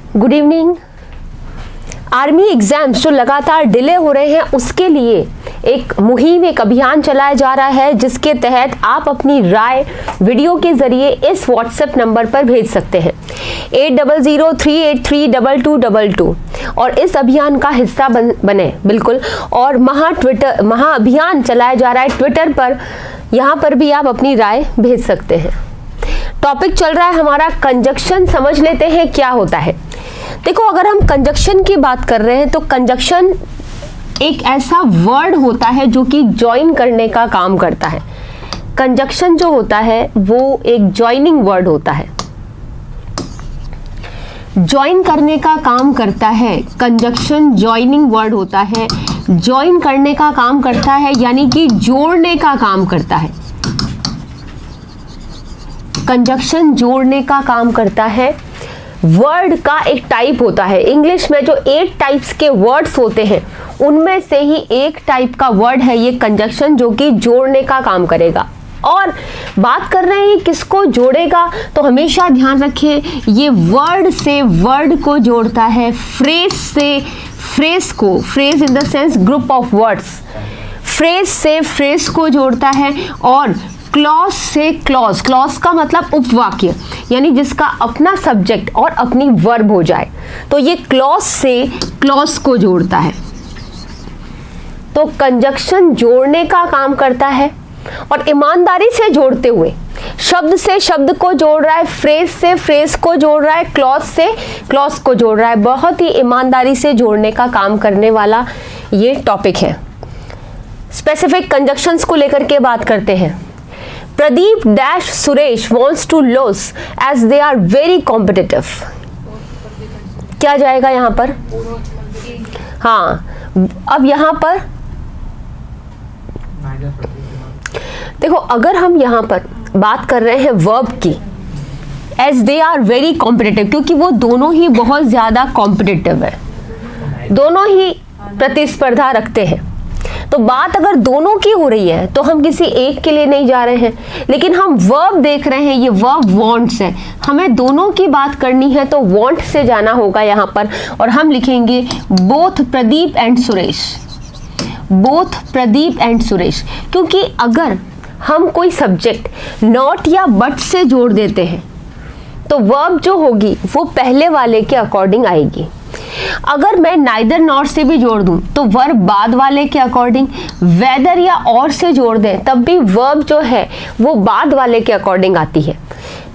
Good evening. Army exams जो लगातार delay हो रहे हैं उसके लिए एक मुहिम, एक अभियान चलाया जा रहा है जिसके तहत आप अपनी राय वीडियो के जरिए इस व्हाट्सएप नंबर पर भेज सकते हैं 8003832222 और इस अभियान का हिस्सा बने बिल्कुल। और महा अभियान चलाया जा रहा है ट्विटर पर, यहाँ पर भी आप अपनी राय भेज सकते हैं। टॉपिक चल रहा है हमारा कंजक्शन। समझ लेते हैं क्या होता है। देखो, अगर हम कंजक्शन की बात कर रहे हैं तो कंजक्शन एक ऐसा वर्ड होता है जो कि ज्वाइन करने का काम करता है। कंजक्शन जो होता है वो एक ज्वाइनिंग वर्ड होता है, ज्वाइन करने का काम करता है। कंजक्शन ज्वाइनिंग वर्ड होता है, ज्वाइन करने का काम करता है, यानी कि जोड़ने का काम करता है। कंजक्शन जोड़ने का काम करता है। वर्ड का एक टाइप होता है। इंग्लिश में जो 8 टाइप्स के वर्ड्स होते हैं उनमें से ही एक टाइप का वर्ड है ये कंजक्शन, जो कि जोड़ने का काम करेगा। और बात कर रहे हैं किसको जोड़ेगा, तो हमेशा ध्यान रखें ये वर्ड से वर्ड को जोड़ता है, फ्रेज से फ्रेज को, phrase in the sense group of words, phrase से फ्रेज को जोड़ता है। और क्लॉज से क्लॉज, क्लॉज का मतलब उपवाक्य, यानी जिसका अपना सब्जेक्ट और अपनी वर्ब हो जाए, तो ये क्लॉज से क्लॉज को जोड़ता है। तो कंजक्शन जोड़ने का काम करता है और ईमानदारी से जोड़ते हुए शब्द से शब्द को जोड़ रहा है, फ्रेज से फ्रेज को जोड़ रहा है, क्लॉज से क्लॉज को जोड़ रहा है। बहुत ही ईमानदारी से जोड़ने का काम करने वाला ये टॉपिक है। स्पेसिफिक कंजक्शंस को लेकर के बात करते हैं। Pradeep dash Suresh wants to lose as they are very competitive। क्या जाएगा यहाँ पर? हाँ, अब यहाँ पर देखो, अगर हम यहाँ पर बात कर रहे हैं वर्ब की, as they are very competitive, क्योंकि वो दोनों ही बहुत ज्यादा कॉम्पिटिटिव है, दोनों ही प्रतिस्पर्धा रखते हैं। तो बात अगर दोनों की हो रही है तो हम किसी एक के लिए नहीं जा रहे हैं, लेकिन हम वर्ब देख रहे हैं, ये वर्ब वांट्स है, हमें दोनों की बात करनी है तो वांट से जाना होगा यहाँ पर। और हम लिखेंगे both Pradeep and Suresh, both Pradeep and Suresh. क्योंकि अगर हम कोई सब्जेक्ट नॉट या बट से जोड़ देते हैं तो वर्ब जो होगी वो पहले वाले के अकॉर्डिंग आएगी। अगर मैं नाइदर नॉट से भी जोड़ दूं तो वर्ब बाद वाले के अकॉर्डिंग, वेदर या और से जोड़ दें तब भी वर्ब जो है वो बाद वाले के अकॉर्डिंग आती है।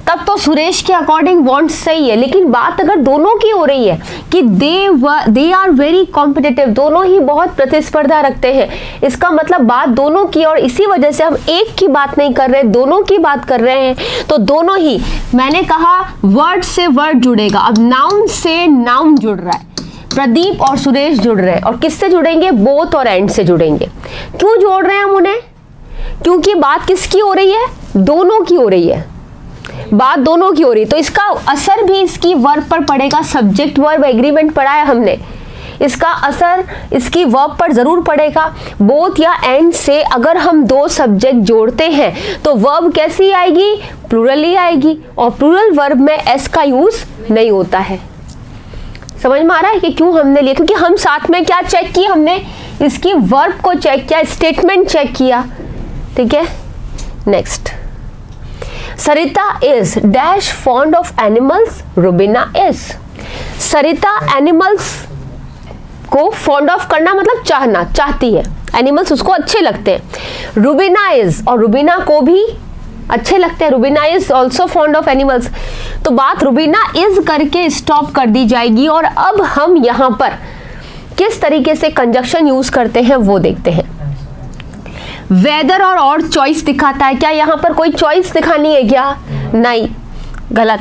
तब तो सुरेश के अकॉर्डिंग वांट सही है, लेकिन बात अगर दोनों की हो रही है कि दे आर वेरी कॉम्पिटिटिव, दोनों ही बहुत प्रतिस्पर्धा रखते हैं, इसका मतलब बात दोनों की, और इसी वजह से हम एक की बात नहीं कर रहे, दोनों की बात कर रहे हैं। तो दोनों ही, मैंने कहा वर्ड से वर्ड जुड़ेगा, अब नाउन से नाउन जुड़ रहा है, प्रदीप और सुरेश जुड़ रहे हैं। और किससे जुड़ेंगे? बोथ और एंड से जुड़ेंगे। क्यों जोड़ रहे हैं हम उन्हें? क्योंकि बात किसकी हो रही है? दोनों की हो रही है, बात दोनों की हो रही है। तो इसका असर भी इसकी वर्ब पर पड़ेगा। सब्जेक्ट वर्ब एग्रीमेंट पढ़ा है हमने, इसका असर इसकी वर्ब पर जरूर पड़ेगा। बोथ या एंड से अगर हम दो सब्जेक्ट जोड़ते हैं तो वर्ब कैसी आएगी? प्लूरल ही आएगी, और प्लूरल वर्ब में एस का यूज नहीं होता है। समझ में आ रहा है कि क्यों हमने लिया? क्योंकि हम साथ में क्या चेक किया? हमने इसकी वर्ब को चेक किया, स्टेटमेंट चेक किया। ठीक है, next. Sarita is dash fond of animals, Rubina is. Sarita animals को फॉन्ड ऑफ करना मतलब चाहना, चाहती है, एनिमल्स उसको अच्छे लगते हैं। रुबीना इज, और रुबीना को भी अच्छे लगते हैं, Rubina is also fond of animals. तो बात रुबीना इज करके स्टॉप कर दी जाएगी। और अब हम यहाँ पर किस तरीके से कंजक्शन यूज करते हैं वो देखते हैं। वेदर और चॉइस दिखाता है, क्या यहाँ पर कोई चॉइस दिखानी है क्या? नहीं, गलत।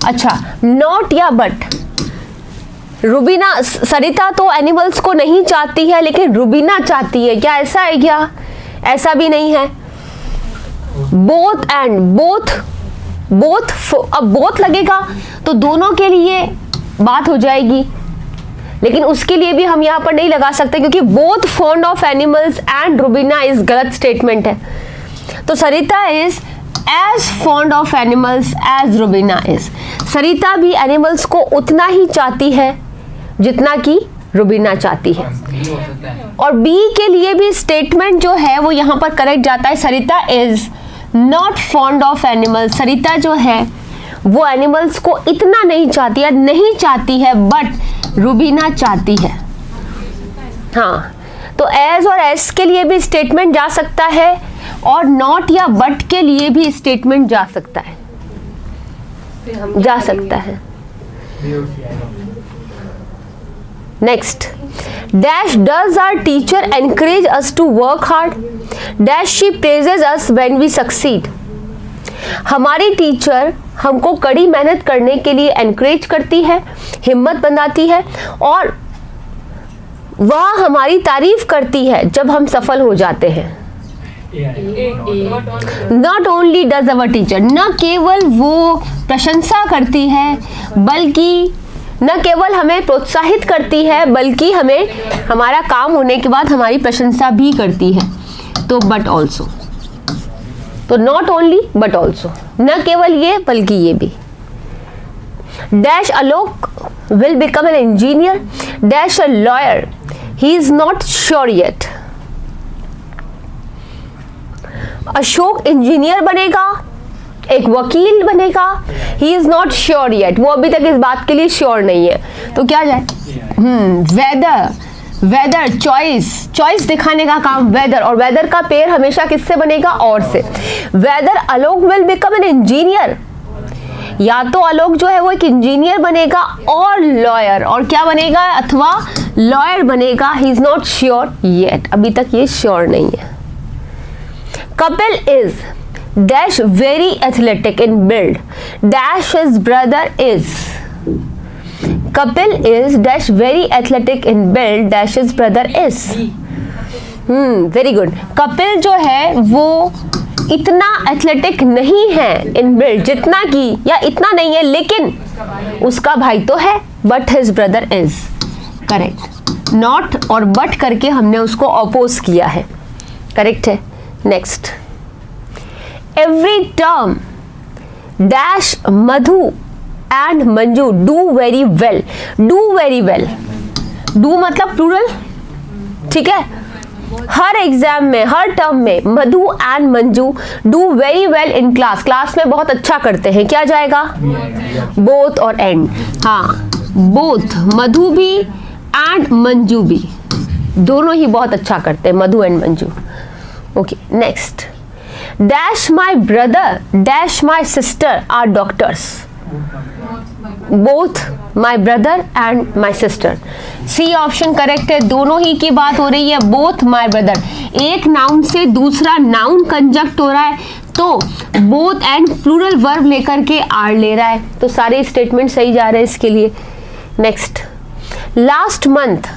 अच्छा, नॉट या बट, रुबीना, सरिता तो एनिमल्स को नहीं चाहती है लेकिन रुबीना चाहती है, क्या ऐसा है क्या? ऐसा भी नहीं है। बोथ एंड, बोथ, अब बोथ लगेगा तो दोनों के लिए बात हो जाएगी, लेकिन उसके लिए भी हम यहाँ पर नहीं लगा सकते क्योंकि both fond of animals and Rubina is गलत स्टेटमेंट है। तो Sarita is as fond of animals as Rubina is. Sarita भी एनिमल्स को उतना ही चाहती है जितना कि रुबीना चाहती है। और बी के लिए भी स्टेटमेंट जो है वो यहाँ पर करेक्ट जाता है। Sarita is not fond of animals, Sarita जो है वो एनिमल्स को इतना नहीं चाहती है, नहीं चाहती है, बट रुबीना चाहती है। हाँ, तो एज और एस के लिए भी स्टेटमेंट जा सकता है और नॉट या बट के लिए भी स्टेटमेंट जा सकता है, जा सकता है। Next, dash does our teacher encourage us to work hard, dash she praises us when we succeed. हमारी टीचर हमको कड़ी मेहनत करने के लिए एनकरेज करती है, हिम्मत बनाती है, और वह हमारी तारीफ करती है जब हम सफल हो जाते हैं। Not only does our teacher, न केवल वो प्रशंसा करती है बल्कि न केवल हमें प्रोत्साहित करती है बल्कि हमें हमारा काम होने के बाद हमारी प्रशंसा भी करती है। तो बट ऑल्सो, तो नॉट ओनली बट ऑल्सो, न केवल ये बल्कि ये भी। Dash Alok will become an engineer, dash a lawyer, he is not sure yet. Ashok engineer बनेगा, एक वकील बनेगा, he is not sure yet, वो अभी तक इस बात के लिए श्योर नहीं है। तो क्या जाए, वेदर, वेदर चॉइस, चॉइस दिखाने का काम वेदर, और वेदर का पेयर हमेशा किससे बनेगा, और से। Whether Alok will become an engineer, या तो आलोक जो है वो एक इंजीनियर बनेगा और लॉयर, और क्या बनेगा, अथवा लॉयर बनेगा। He is not sure yet, अभी तक ये श्योर नहीं है। Kapil is dash very athletic in build, dash his brother is. Kapil is dash very athletic in build, dash his brother is. Very good. Kapil जो है वो इतना एथलेटिक नहीं है इन बिल्ड जितना कि, या इतना नहीं है लेकिन उसका भाई तो है, but his brother is. Correct, not और बट करके हमने उसको अपोज किया है, करेक्ट है। Next, every term dash Madhu and Manju do very well, do very well, do मतलब प्लूरल, ठीक है। हर एग्जाम में, हर टर्म में Madhu and Manju do very well in class, class में बहुत अच्छा करते हैं, क्या जाएगा, बोथ और एंड। हाँ, बोथ, मधु भी एंड मंजू भी, दोनों ही बहुत अच्छा करते हैं, Madhu and Manju. Okay, next, dash my brother dash my sister are doctors, both my brother and my sister. C option correct है, दोनों ही की बात हो रही है, बोथ माई ब्रदर। एक नाउन से दूसरा नाउन कंजक्ट हो रहा है, तो बोथ एंड प्लूरल वर्ब लेकर के आर ले रहा है, तो सारे स्टेटमेंट सही जा रहे हैं इसके लिए। Next, last month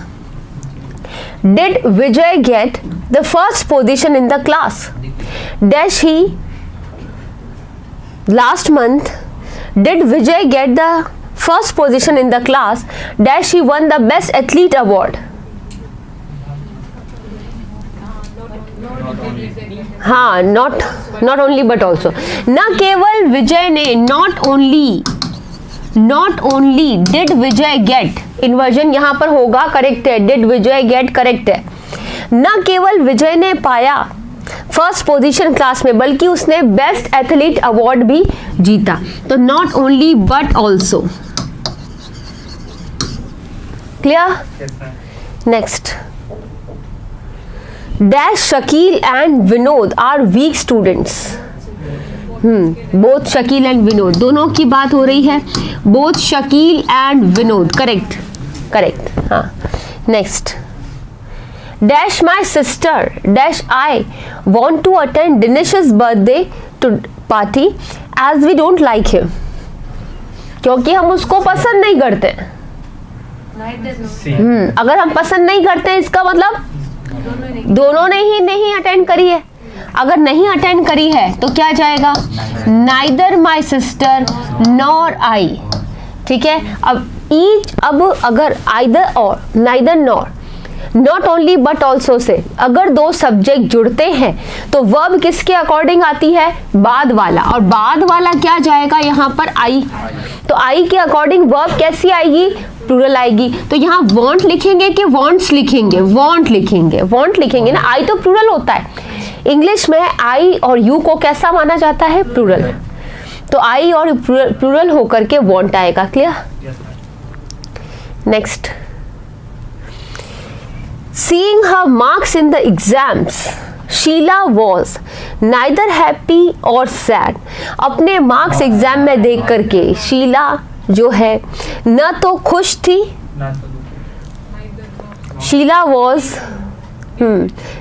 did Vijay get the first position in the class, dash he. Last month did Vijay get the first position in the class, dash he won the best athlete award। हाँ, not only but also, न केवल विजय ने, not only did Vijay get, inversion यहाँ पर होगा, correct है, did Vijay get correct है। न केवल विजय ने पाया फर्स्ट पोजीशन क्लास में, बल्कि उसने बेस्ट एथलीट अवार्ड भी जीता। तो not only but also, clear. Next, dash Shakeel and Vinod are weak students, both Shakeel and Vinod, दोनों की बात हो रही है, both Shakeel and Vinod, correct correct. हाँ, next, dash my sister dash I want to attend Dinesh's birthday to party as we don't like him, क्योंकि हम उसको पसंद नहीं करते। अगर हम पसंद नहीं करते इसका मतलब दोनों ने ही नहीं अटेंड करी है। अगर नहीं अटेंड करी है तो क्या जाएगा, neither my sister nor I, ठीक है। अब each, अब अगर either or, neither nor, not only but also say अगर दो सब्जेक्ट जुड़ते हैं तो वर्ब किसके अकॉर्डिंग आती है, बाद वाला, और बाद वाला क्या जाएगा यहाँ पर आई, तो आई के अकॉर्डिंग वर्ब कैसी आएगी, प्लूरल आएगी। तो यहाँ वांट लिखेंगे कि वांट्स लिखेंगे, वांट लिखेंगे, वांट लिखेंगे ना, आई तो प्लूरल होता है। इंग्लिश में आई और यू को कैसा माना जाता है, प्लूरल, तो आई और प्लूरल होकर के वांट आएगा। Clear? Next, seeing her marks in the exams Sheela was neither happy or sad। अपने मार्क्स एग्जाम में देख करके शीला जो है न तो खुश थी, Sheela was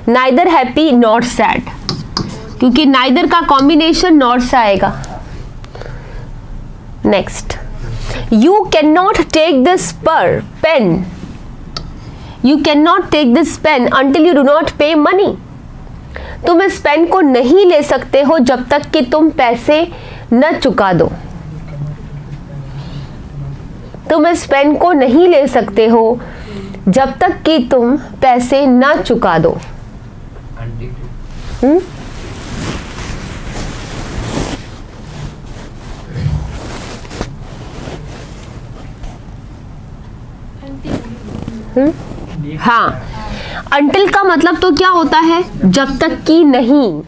neither happy nor sad, क्योंकि neither का कॉम्बिनेशन नॉट से आएगा। Next, you cannot take this pen, you cannot take this pen until you do not pay money। तुम इस पेन को नहीं ले सकते हो जब तक कि तुम पैसे न चुका दो। तुम इस पेन को नहीं ले सकते हो जब तक कि तुम पैसे न चुका दो। हाँ, अंटिल का मतलब तो क्या होता है, जब तक कि नहीं।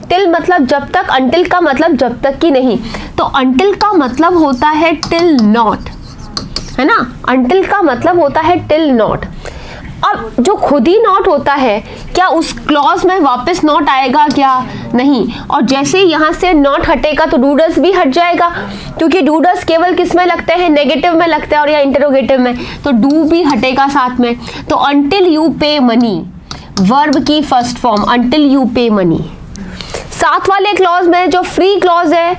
टिल मतलब जब तक, अंटिल का मतलब जब तक कि नहीं, तो अंटिल का मतलब होता है टिल नॉट, है ना, अंटिल का मतलब होता है टिल नॉट। अब जो खुद ही नॉट होता है, क्या उस क्लॉज में वापस नॉट आएगा क्या, नहीं। और जैसे यहाँ से नॉट हटेगा तो डूडस भी हट जाएगा, क्योंकि डूडस केवल किस में लगते हैं, नेगेटिव में लगते हैं और या इंटरोगेटिव में, तो डू भी हटेगा साथ में। तो until you pay money, verb की first form, until you pay money. साथ वाले क्लॉज में जो फ्री क्लॉज है,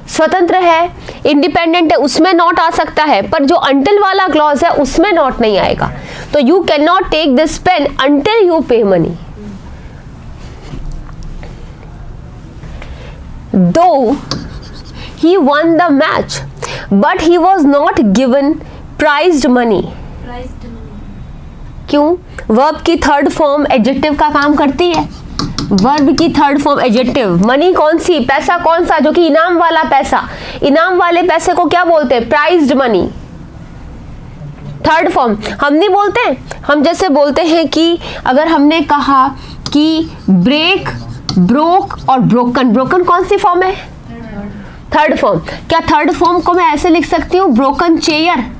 स्वतंत्र है, इंडिपेंडेंट है, उसमें नॉट आ सकता है, पर जो अंटिल वाला क्लॉज है उसमें नॉट नहीं आएगा। तो you can not take this pen until you pay money. Though he won the match but he was not given prized money। क्यों? वर्ब की थर्ड फॉर्म एडजेक्टिव का काम करती है। वर्ब की थर्ड फॉर्म एडजेक्टिव, मनी कौन सी, पैसा कौन सा, जो कि इनाम वाला पैसा, इनाम वाले पैसे को क्या बोलते हैं, प्राइज्ड मनी। थर्ड फॉर्म हम नहीं बोलते, हम जैसे बोलते हैं कि अगर हमने कहा कि ब्रेक, ब्रोक और ब्रोकन, ब्रोकन कौन सी फॉर्म है, थर्ड फॉर्म। क्या थर्ड फॉर्म को मैं ऐसे लिख सकती हूँ, ब्रोकन चेयर,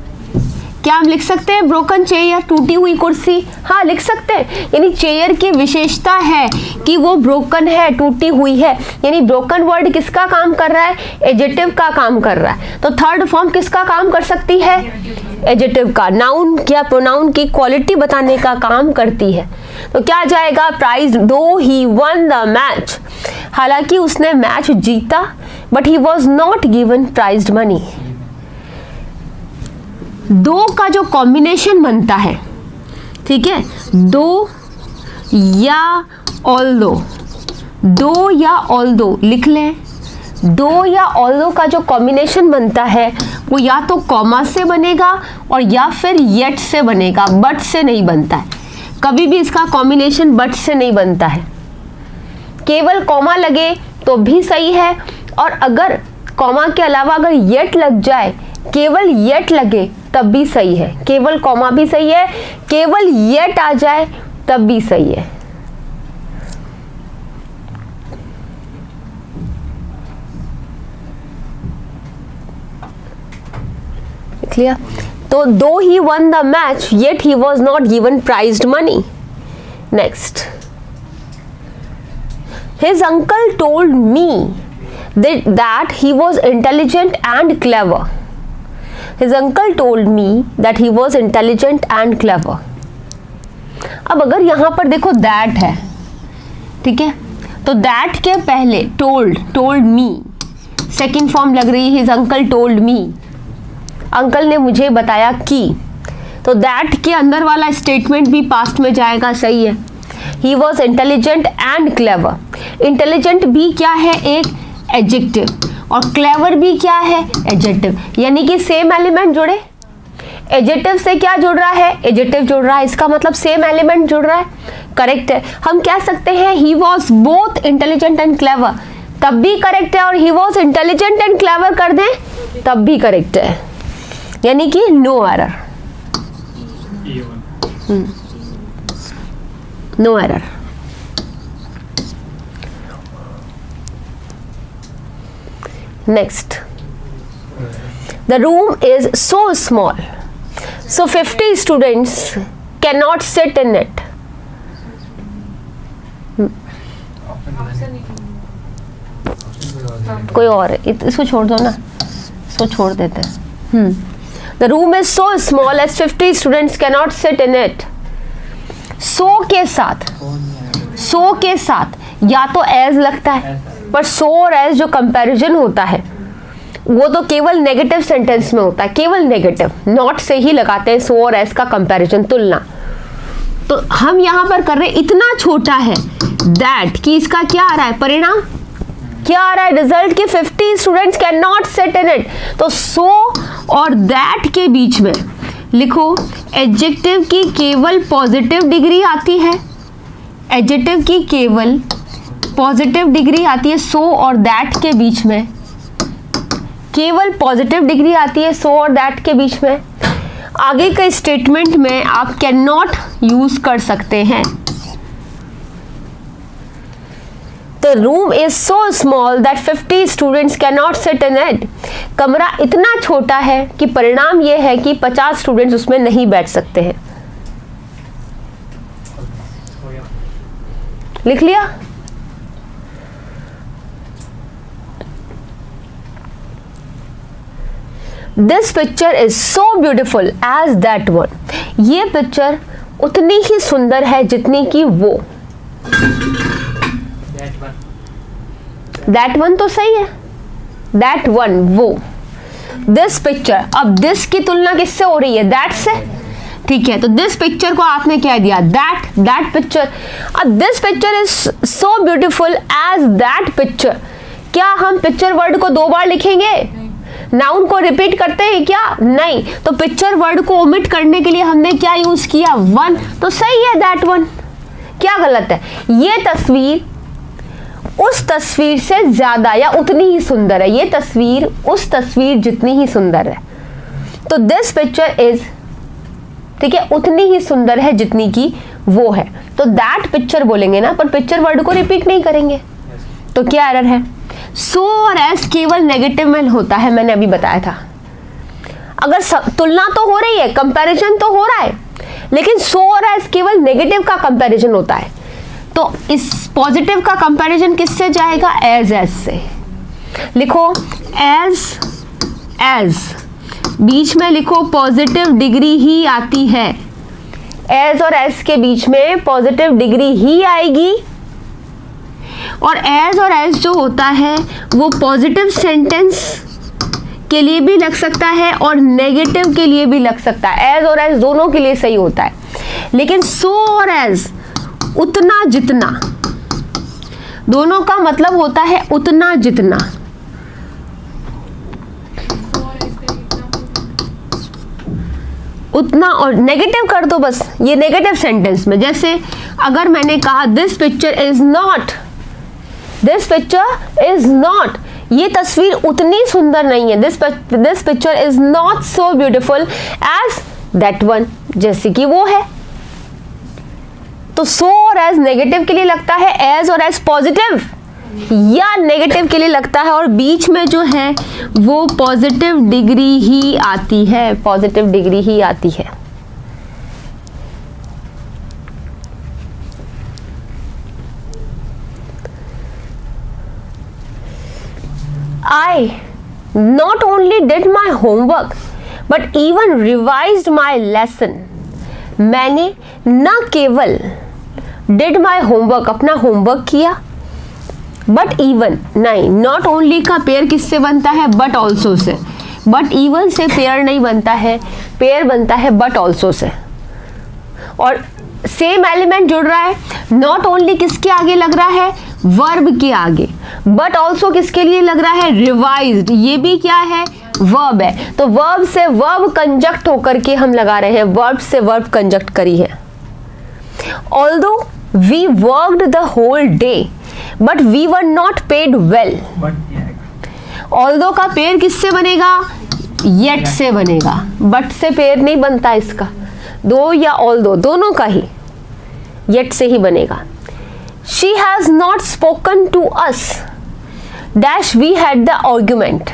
क्या हम लिख सकते हैं ब्रोकन चेयर, टूटी हुई कुर्सी, हाँ लिख सकते हैं। यानी चेयर की विशेषता है कि वो ब्रोकन है, टूटी हुई है, यानी ब्रोकन वर्ड किसका काम कर रहा है, एडजेक्टिव का काम कर रहा है। तो थर्ड फॉर्म किसका काम कर सकती है, एडजेक्टिव का, नाउन या प्रोनाउन की क्वालिटी बताने का काम करती है। तो क्या जाएगा, प्राइज, दो ही वन द मैच, हालांकि उसने मैच जीता, but he was not given prized money. दो का जो कॉम्बिनेशन बनता है, ठीक है, दो या ऑल्दो, दो या ऑल्दो लिख लें। दो या ऑल्दो का जो कॉम्बिनेशन बनता है वो या तो कॉमा से बनेगा और या फिर येट से बनेगा, बट से नहीं बनता है। कभी भी इसका कॉम्बिनेशन बट से नहीं बनता है। केवल कॉमा लगे तो भी सही है, और अगर कॉमा के अलावा अगर येट लग जाए, केवल येट लगे तब भी सही है। केवल कॉमा भी सही है, केवल येट आ जाए तब भी सही है। क्लियर? तो though he won the match yet he was not given prized money. Next, his uncle told me that he was intelligent and clever। His uncle told me that he was intelligent and clever। अब अगर यहाँ पर देखो that है, ठीक है, तो that के पहले told me सेकेंड फॉर्म लग रही है, his uncle told me, uncle ने मुझे बताया कि, तो that के अंदर वाला स्टेटमेंट भी पास्ट में जाएगा, सही है। He was intelligent and clever। Intelligent भी क्या है, एक एडजेक्टिव, और क्लेवर भी क्या है, एडजेक्टिव, यानी कि सेम एलिमेंट जुड़े। एडजेक्टिव से क्या जुड़ रहा है, एडजेक्टिव जुड़ रहा है, इसका मतलब सेम एलिमेंट जुड़ रहा है, करेक्ट है। हम कह सकते हैं he was both intelligent and clever, तब भी करेक्ट है, और he was intelligent and clever कर दें तब भी करेक्ट है, यानी कि no error, no error. Next, the room is so small so 50 students cannot sit in it. कोई और है, इसको छोड़ दो ना, इसको छोड़ देते हैं। The room is so small as 50 students cannot sit in it. So के साथ, so के साथ या तो as लगता है, पर so और as जो कंपैरिजन होता है वो तो केवल नेगेटिव सेंटेंस में होता है, केवल नेगेटिव, नॉट से ही लगाते हैं सो और एस का कंपैरिजन, तुलना। तो हम यहां पर कर रहे हैं इतना छोटा है दैट कि इसका क्या आ रहा है, परिणाम क्या आ रहा है, रिजल्ट कि 50 students can not sit in it. तो सो और दैट के बीच में लिखो एडजेक्टिव की केवल पॉजिटिव डिग्री आती है, एडजेक्टिव की केवल पॉजिटिव डिग्री आती है, सो और दैट के बीच में केवल पॉजिटिव डिग्री आती है, सो और दैट के बीच में। आगे के स्टेटमेंट में आप कैन नॉट यूज कर सकते हैं। तो room is so small that 50 students can not sit in it. कमरा इतना छोटा है कि परिणाम यह है कि 50 स्टूडेंट्स उसमें नहीं बैठ सकते हैं। लिख लिया? This picture is so beautiful as that one. ये पिक्चर उतनी ही सुंदर है जितनी कि वो। दैट वन तो सही है, दैट वन वो। दिस पिक्चर, अब दिस की तुलना किससे हो रही है, दैट से, ठीक है। तो दिस पिक्चर को आपने क्या दिया, दैट पिक्चर। अब this picture is so beautiful as that picture. क्या हम पिक्चर वर्ड को 2 बार लिखेंगे, नाउन को रिपीट करते हैं क्या, नहीं। तो पिक्चर वर्ड को ओमिट करने के लिए हमने क्या यूज किया, वन। तो सही है दैट वन, क्या गलत है। ये तस्वीर उस तस्वीर से ज्यादा या उतनी ही सुंदर है, ये तस्वीर उस तस्वीर जितनी ही सुंदर है। तो दिस पिक्चर इज, ठीक है, उतनी ही सुंदर है जितनी की वो है। तो दैट पिक्चर बोलेंगे ना, पर पिक्चर वर्ड को रिपीट नहीं करेंगे। तो क्या एरर है, सो और एस केवल नेगेटिव में होता है, मैंने अभी बताया था। अगर तुलना तो हो रही है, कंपैरिजन तो हो रहा है, लेकिन सो और एस केवल नेगेटिव का कंपैरिजन होता है। तो इस पॉजिटिव का कंपैरिजन किससे जाएगा, एज से। लिखो एज बीच में लिखो पॉजिटिव डिग्री ही आती है, एज और एस के बीच में पॉजिटिव डिग्री ही आएगी। और एज और एज जो होता है वो पॉजिटिव सेंटेंस के लिए भी लग सकता है और नेगेटिव के लिए भी लग सकता है। एज और एज दोनों के लिए सही होता है, लेकिन सो और एज उतना जितना, दोनों का मतलब होता है उतना जितना। उतना और नेगेटिव कर दो बस, ये नेगेटिव सेंटेंस में। जैसे अगर मैंने कहा this picture is not, this picture is not, ये तस्वीर उतनी सुंदर नहीं है, this picture is not so beautiful as that one, जैसे कि वो है। तो सो और एज नेगेटिव के लिए लगता है, एज और एज पॉजिटिव या नेगेटिव के लिए लगता है, और बीच में जो है वो पॉजिटिव डिग्री ही आती है, पॉजिटिव डिग्री ही आती है। I not only did my homework but even revised my lesson. मैंने न केवल did my homework, अपना होमवर्क किया, but even नहीं, not only का पेयर किससे बनता है, but also से। but even से पेयर नहीं बनता है, पेयर बनता है but also से। और सेम एलिमेंट जुड़ रहा है, नॉट ओनली किसके आगे लग रहा है, वर्ब के आगे, बट ऑल्सो किसके लिए लग रहा है, रिवाइज्ड, ये भी क्या है, वर्ब है। तो वर्ब से वर्ब कंजक्ट होकर के हम लगा रहे हैं, वर्ब से वर्ब कंजक्ट करी है। Although we worked the whole day but we were not paid well. Although का पेड़ किससे बनेगा, येट से बनेगा, बट से पेड़ नहीं बनता इसका, दो या ऑल्दो दोनों का ही येट से ही बनेगा। She has not spoken to us dash we had the argument,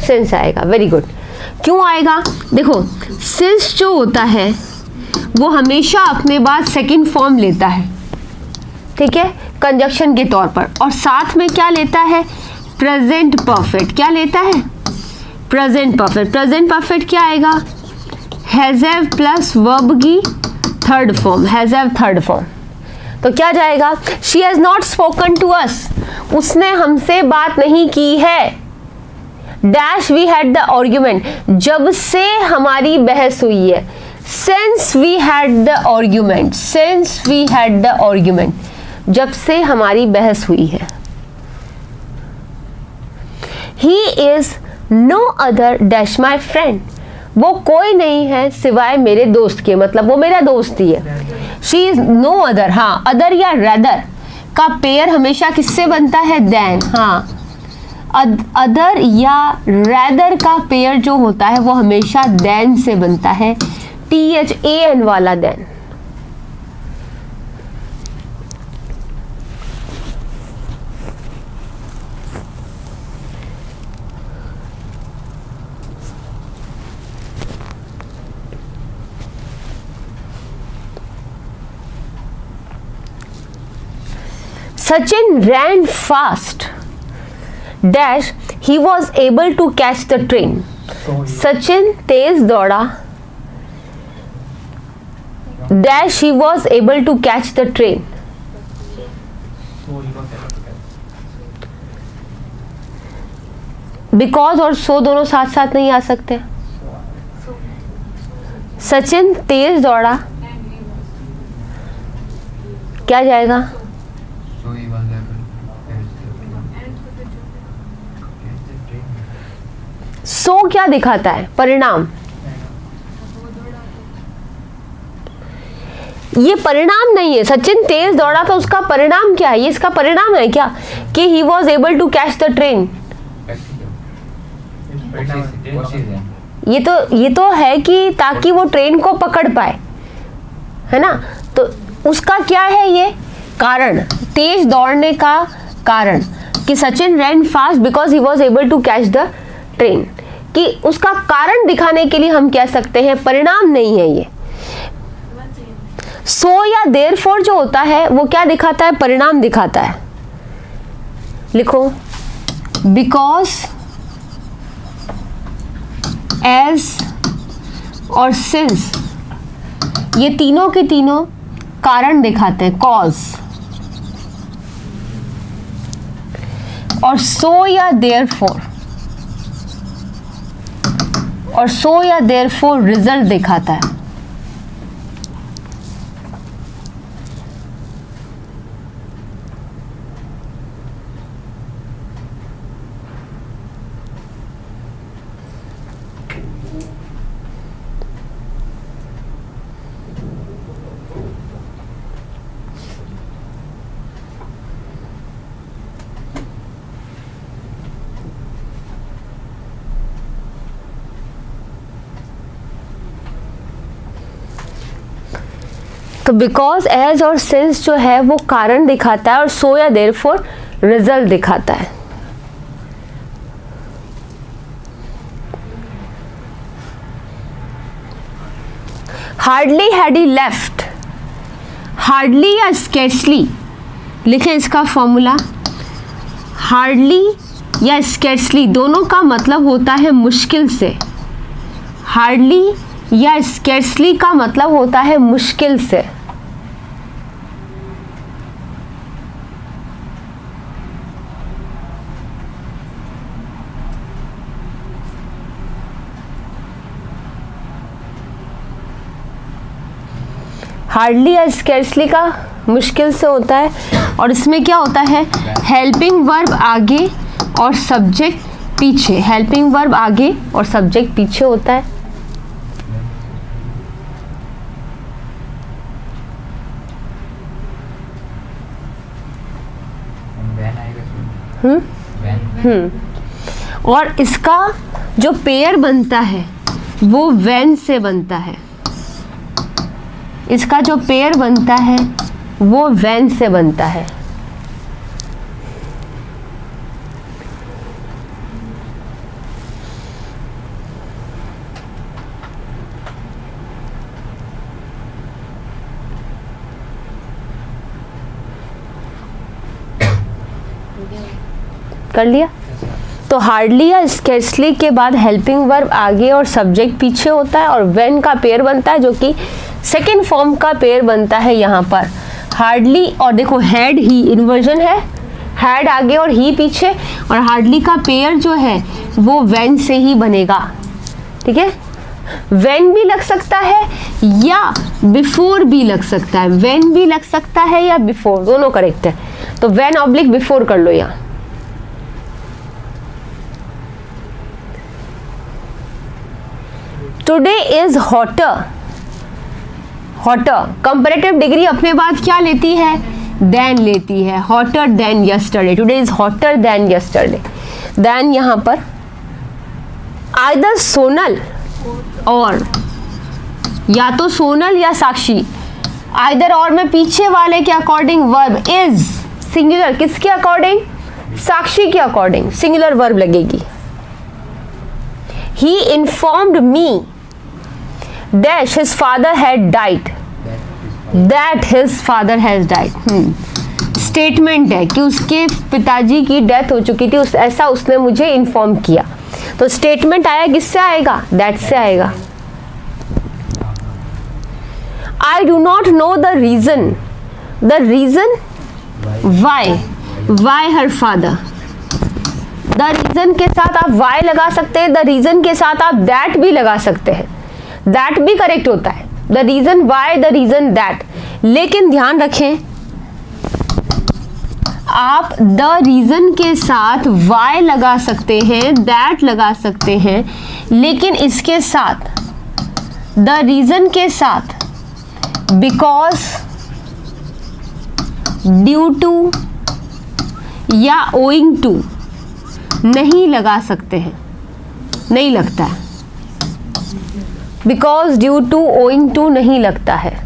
since आएगा, वेरी गुड। क्यों आएगा, देखो सिंस जो होता है वो हमेशा अपने बाद सेकंड फॉर्म लेता है, ठीक है, कंजक्शन के तौर पर, और साथ में क्या लेता है, प्रेजेंट परफेक्ट। क्या लेता है, प्रेजेंट परफेक्ट। प्रेजेंट परफेक्ट क्या आएगा, हैज हैव प्लस वर्ब की third form, has have third form. तो क्या जाएगा, she has not spoken to us, उसने हमसे बात नहीं की है, dash we had the argument, जब से हमारी बहस हुई है, since we had the argument, since we had the argument, जब से हमारी बहस हुई है। He is no other dash my friend, वो कोई नहीं है सिवाय मेरे दोस्त के, मतलब वो मेरा दोस्त ही है। शी इज नो अदर, हाँ, अदर या रैदर का पेयर हमेशा किससे बनता है, देन, हाँ, अदर या रैदर का पेयर जो होता है वो हमेशा देन से बनता है, THAN वाला then. Sachin ran fast dash he was able to catch the train. Sachin तेज दौड़ा dash he was able to catch the train. Because और सो दोनों साथ साथ नहीं आ सकते। सचिन तेज दौड़ा, क्या जाएगा, सो क्या दिखाता है, परिणाम, ये परिणाम नहीं है। सचिन तेज दौड़ा तो उसका परिणाम क्या है, ये इसका परिणाम है क्या, कि he was able to catch the train. ये तो है कि ताकि वो ट्रेन को पकड़ पाए, है ना, तो उसका क्या है, ये कारण, तेज दौड़ने का कारण, कि Sachin ran fast because he was able to catch the train, कि उसका कारण दिखाने के लिए हम कह सकते हैं, परिणाम नहीं है ये। सो या देयरफॉर जो होता है वो क्या दिखाता है, परिणाम दिखाता है। लिखो, बिकॉज, एज और सिंस, ये तीनों के तीनों कारण दिखाते हैं, कॉज, और सो या देयरफॉर, और सो या देयरफॉर रिजल्ट दिखाता है। तो बिकॉज, एज और सिंस जो है वो कारण दिखाता है, और सो या देयरफॉर रिजल्ट दिखाता है। Hardly had he left, hardly या स्केर्सली, लिखें इसका फॉर्मूला, हार्डली या स्केर्सली दोनों का मतलब होता है मुश्किल से। हार्डली या स्केर्सली का मतलब होता है मुश्किल से। हार्डली या स्केर्सली का मुश्किल से होता है, और इसमें क्या होता है, हेल्पिंग वर्ब आगे और सब्जेक्ट पीछे, हेल्पिंग वर्ब आगे और सब्जेक्ट पीछे होता है। और इसका जो पेयर बनता है वो व्हेन से बनता है, इसका जो पेयर बनता है वो व्हेन से बनता है। कर लिया? तो हार्डली या स्कैर्सली के बाद हेल्पिंग वर्ब आगे और सब्जेक्ट पीछे होता है और व्हेन का पेयर बनता है, जो कि सेकेंड फॉर्म का पेयर बनता है यहाँ पर हार्डली। और देखो हैड ही इन्वर्जन है, हैड आगे और ही पीछे, और हार्डली का पेयर जो है वो व्हेन से ही बनेगा। ठीक है, व्हेन भी लग सकता है या बिफोर भी लग सकता है, व्हेन भी लग सकता है या बिफोर, दोनों करेक्ट है। तो व्हेन ऑब्लिक बिफोर कर लो यहाँ। Today is hotter, hotter comparative degree अपने बाद क्या लेती है, देन लेती है, hotter than yesterday, today is hotter than yesterday. Then यहां पर आइदर सोनल और, या तो सोनल या साक्षी, आइदर और में पीछे वाले के अकॉर्डिंग वर्ब इज सिंगुलर, किसके अकॉर्डिंग, साक्षी के अकॉर्डिंग सिंगुलर वर्ब लगेगी। He informed me dash his father had died, that his father has died। Statement है कि उसके पिताजी की डेथ हो चुकी थी, ऐसा उसने मुझे इन्फॉर्म किया। तो स्टेटमेंट आया किससे आएगा, दैट से आएगा। I do not know the reason why her father, the reason के साथ आप why लगा सकते हैं, द रीजन के साथ आप that भी लगा सकते हैं, दैट भी करेक्ट होता है, the reason why, the reason that. लेकिन ध्यान रखें, आप द रीजन के साथ वाई लगा सकते हैं, दैट लगा सकते हैं, लेकिन इसके साथ द रीजन के साथ बिकॉज, ड्यू टू या ओइंग टू नहीं लगा सकते हैं, नहीं लगता है। Because, due to, owing to नहीं लगता है।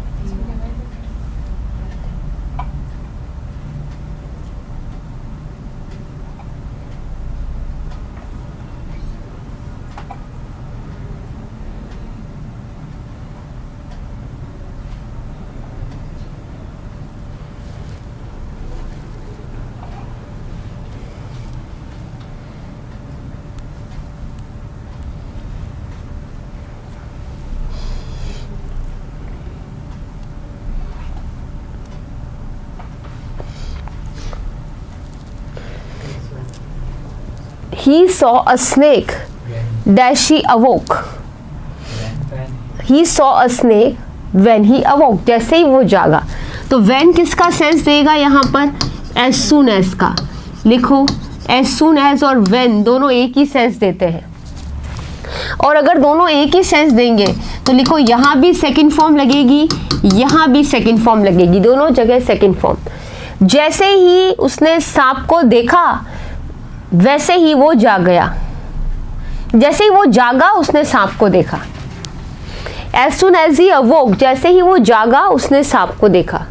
He saw a snake dash he awoke, he saw a snake when he awoke, जैसे ही वो जागा। तो when किसका सेंस देगा यहाँ पर, as soon as का। लिखो as soon as और when दोनों एक ही सेंस देते हैं, और अगर दोनों एक ही सेंस देंगे तो लिखो यहाँ भी सेकंड फॉर्म लगेगी, यहाँ भी सेकंड फॉर्म लगेगी, दोनों जगह सेकंड फॉर्म। जैसे ही उसने सांप को देखा वैसे ही वो जाग गया, जैसे ही वो जागा उसने सांप को देखा। As soon as he awoke, जैसे ही वो जागा उसने सांप को देखा।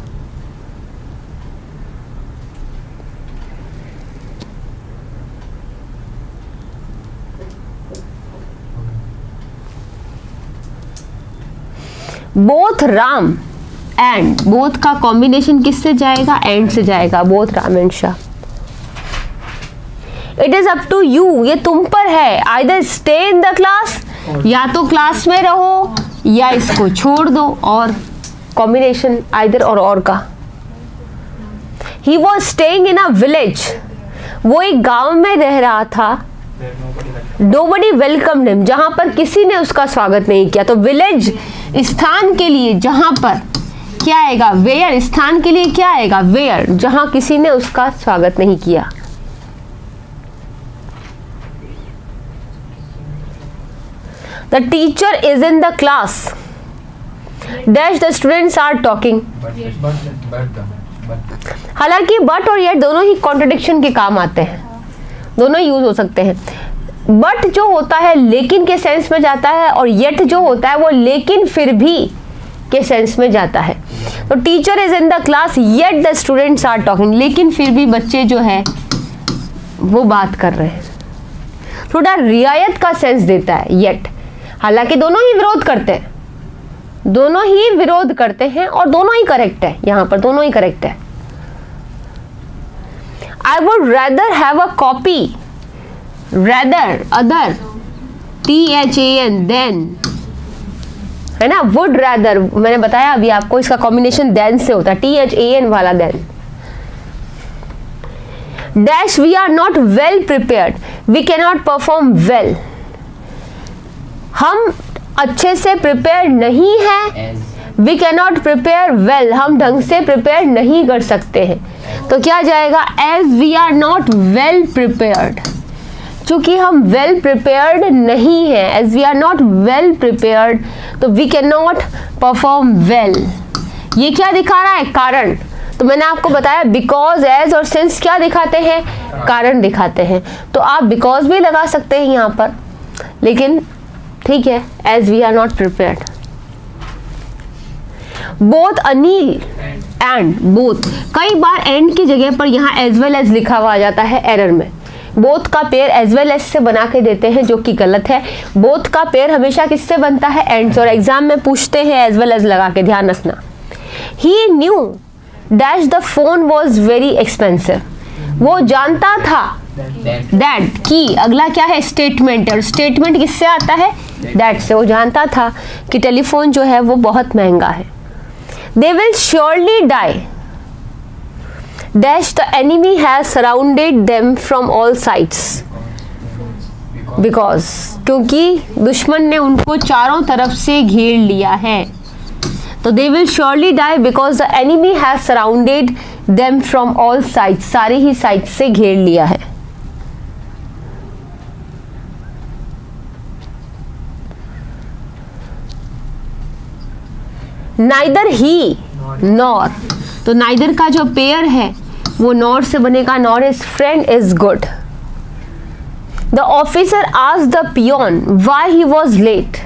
बोथ राम एंड, बोथ का कॉम्बिनेशन किससे जाएगा, एंड से जाएगा, both Ram and Shah. It is up to you, ये तुम पर है, either stay in the class, या तो क्लास में रहो या इसको छोड़ दो, और कॉम्बिनेशन आइदर और का। He was staying in a village, वो एक गांव में रह रहा था। नोबडी वेलकम्ड हिम, जहां पर किसी ने उसका स्वागत नहीं किया। तो विलेज स्थान के लिए जहां पर क्या आएगा? वेयर। स्थान के लिए क्या आएगा? वेयर, जहां किसी ने उसका स्वागत नहीं किया। The teacher is in the class dash the students are talking. हालांकि बट और येट दोनों ही कॉन्ट्रडिक्शन के काम आते हैं, दोनों ही यूज हो सकते हैं। बट जो होता है लेकिन के सेंस में जाता है, और येट जो होता है वो लेकिन फिर भी के सेंस में जाता है। तो teacher is in the class yet the students are talking, लेकिन फिर भी बच्चे जो है वो बात कर रहे हैं। थोड़ा रियायत का सेंस देता है येट। हालांकि दोनों ही विरोध करते हैं, दोनों ही विरोध करते हैं और दोनों ही करेक्ट है, यहां पर दोनों ही करेक्ट है। I would rather have a copy, rather other, THAN than, है ना। वुड रैदर मैंने बताया अभी आपको, इसका कॉम्बिनेशन देन से होता है, THAN वाला than. Dash we are not well prepared, we can not perform well, हम अच्छे से प्रिपेयर नहीं है। We can not prepare well, हम ढंग से प्रिपेयर नहीं कर सकते हैं। तो क्या जाएगा? As we are not well prepared, चूंकि हम वेल प्रिपेयर्ड नहीं है, as we are not well prepared, तो we can not perform well. ये क्या दिखा रहा है? कारण। तो मैंने आपको बताया बिकॉज, एज और सिंस क्या दिखाते हैं? कारण दिखाते हैं। तो आप बिकॉज भी लगा सकते हैं यहाँ पर, लेकिन ठीक है, as we are not prepared. Both Anil and, both कई बार एंड की जगह पर यहाँ एज वेल एज लिखा हुआ आ जाता है एरर में। बोथ का पेयर एज वेल एज से बना के देते हैं, जो कि गलत है। बोथ का पेयर हमेशा किससे बनता है? एंड से। और एग्जाम में पूछते हैं एज वेल एज लगा के, ध्यान रखना। He knew that the phone was very expensive, वो जानता था दैट की, अगला क्या है? स्टेटमेंट है, और स्टेटमेंट किससे आता है? दैट से। वो जानता था कि टेलीफोन जो है वो बहुत महंगा है। They will surely die dash the enemy has surrounded them from all sides, because, क्योंकि दुश्मन ने उनको चारों तरफ से घेर लिया है। तो they will surely die because the enemy has surrounded them from all sides, सारी ही साइड से घेर लिया है। नाइदर ही नॉर, तो नाइदर का जो पेयर है वो नॉर से बनेगा, nor is friend is good. The officer asked the peon why he was late,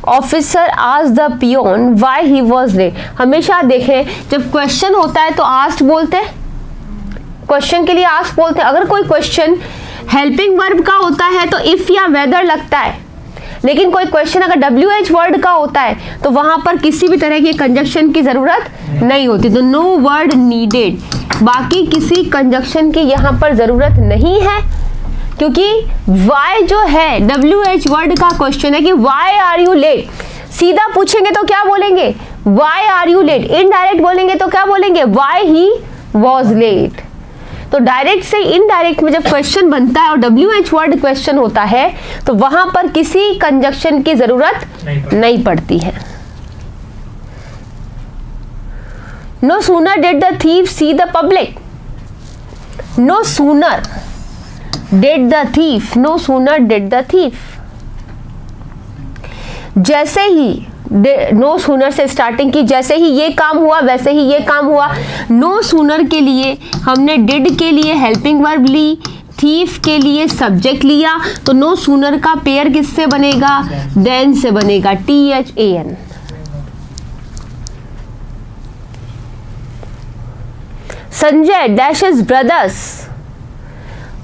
officer asked the peon why he was late. हमेशा देखें जब क्वेश्चन होता है तो आस्क्ड बोलते हैं, क्वेश्चन के लिए आस्क्ड बोलते हैं। अगर कोई क्वेश्चन हेल्पिंग वर्ब का होता है तो इफ या वेदर लगता है, लेकिन कोई क्वेश्चन अगर WH वर्ड का होता है तो वहां पर किसी भी तरह की कंजक्शन की जरूरत नहीं होती, तो नो वर्ड नीडेड। बाकी किसी कंजक्शन की यहाँ पर जरूरत नहीं है, क्योंकि why जो है WH वर्ड का क्वेश्चन है कि why are you late। सीधा पूछेंगे तो क्या बोलेंगे? why are you late। Indirect बोलेंगे तो क्या बोलेंगे? why he was late। तो डायरेक्ट से इनडायरेक्ट में जब क्वेश्चन बनता है और WH वर्ड क्वेश्चन होता है तो वहां पर किसी कंजक्शन की जरूरत नहीं पड़ती है। No sooner did the thief see the public, no sooner did the thief, no sooner did the thief. जैसे ही नो सूनर से स्टार्टिंग की, जैसे ही ये काम हुआ वैसे ही ये काम हुआ। नो सूनर के लिए हमने डिड के लिए हेल्पिंग वर्ब ली, थीफ के लिए सब्जेक्ट लिया, तो नो सूनर का पेयर किससे बनेगा? देन से बनेगा, THAN। Sanjay dash his brothers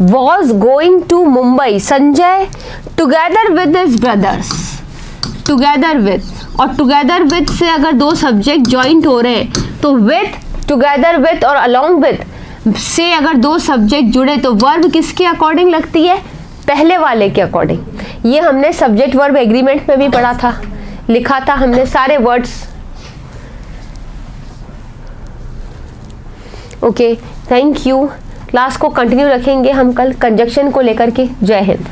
was going to Mumbai, Sanjay together with his brothers, together with, और टुगेदर विद से अगर दो सब्जेक्ट ज्वाइंट हो रहे हैं तो विद, टुगेदर विद और अलोंग विद से अगर दो सब्जेक्ट जुड़े तो वर्ब किसके अकॉर्डिंग लगती है? पहले वाले के अकॉर्डिंग। ये हमने सब्जेक्ट वर्ब एग्रीमेंट में भी पढ़ा था, लिखा था हमने सारे words. Okay, thank you. Class को कंटिन्यू रखेंगे हम कल कंजक्शन को लेकर के। जय हिंद।